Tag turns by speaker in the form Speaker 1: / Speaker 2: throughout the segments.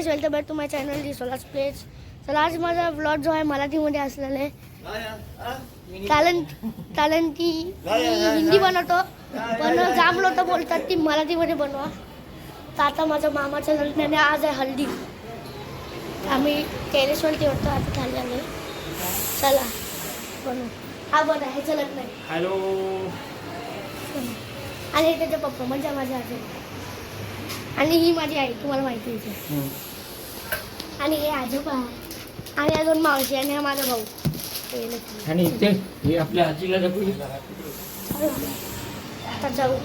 Speaker 1: Welcome back to my channel रिसोलास place. चला आज माझा व्लॉग जो आहे मराठीमध्ये असलेला आहे. कारण की मी हिंदी बनवतो पण जाम लोक बोलतात ती मराठीमध्ये बनवा. तर आता माझ्या मामाच्या लग्नाने आज आहे हल्दी. आम्ही टेरेसवरती होतो आता झाल्याने. चला बनवू. हा बघा ह्याचं लग्न आहे.
Speaker 2: हॅलो.
Speaker 1: आणि त्याचे पप्पा म्हणजे माझे आजी आणि ही माझी आई तुम्हाला माहिती आहे. आणि हे आजोबा आणि अजून मावशी आणि हा माझा भाऊ.
Speaker 2: आणि इथे हे आपल्या आजीला दाखवली.
Speaker 1: आता जाऊ.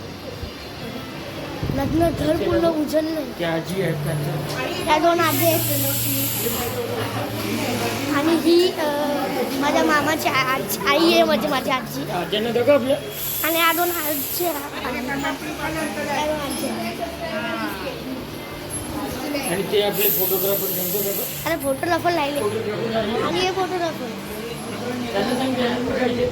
Speaker 1: लग्न घर पूर्ण उजळलं.
Speaker 2: त्या आजी आहेत त्यांच्या.
Speaker 1: त्या दोन आजी आहेत आणि ही माझ्या मामाची आई आहे म्हणजे माझी आजी.
Speaker 2: आजीनं दाखव आपल्या.
Speaker 1: आणि या दोन आजी
Speaker 2: आणि ते आपले फोटोग्राफर त्यांचं दाखव.
Speaker 1: अरे फोटोग्राफर लागले आणि हे फोटोग्राफर
Speaker 2: त्यांना सांग ते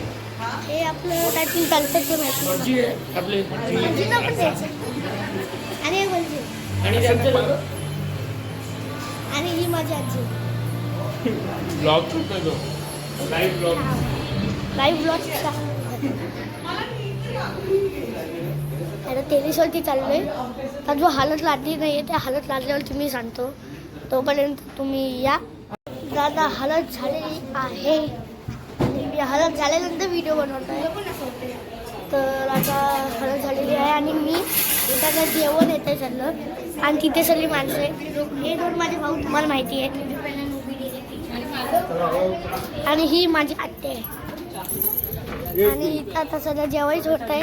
Speaker 1: हे आपलं काहीतरी चालतं ते माहिती
Speaker 2: आजी आहे आपले.
Speaker 1: आजीला पण द्यायचं. आणि हे म्हणजे
Speaker 2: आणि त्यांचं दाखव.
Speaker 1: आणि ही माझी आजी.
Speaker 2: ब्लॉग करतोय तो. Live blog.
Speaker 1: Live blog. आता टेरेसवरती चाललोय. तर जो हालत लागली नाही आहे त्या हालत लागल्यावरती मी सांगतो. तोपर्यंत तुम्ही या. दादा हालत झालेली आहे. मी हालत झाल्यानंतर व्हिडिओ बनवत आहे. तर आता हालत झालेली आहे आणि मी त्याचं जेवण येत आहे चाललं. आणि तिथे सगळी माणसं आहे. हे दोन माझे भाऊ तुम्हाला माहिती आहे. आणि ही माझी आत्या आहे. आणि इथं आता सध्या जेवायच होत आहे.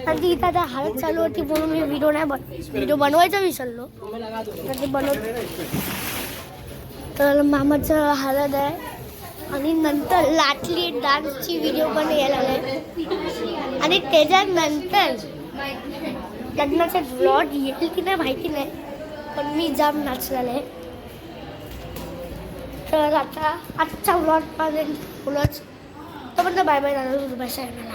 Speaker 1: आणि ती इथं आता हालत चालू होती म्हणून मी व्हिडिओ बनवायचा विसरलो. तर ते तर मामाचं हालत आहे. आणि नंतर लाटली डान्सची व्हिडिओ पण यायला आहे. आणि त्याच्यानंतर लग्नाचा व्लॉग येईल की नाही माहिती नाही पण मी जाम नाचलेलं आहे. तर आता आजचा व्लॉग पर्यंत बोलच. तर बाय बाय दादा. बाय साहेबाला.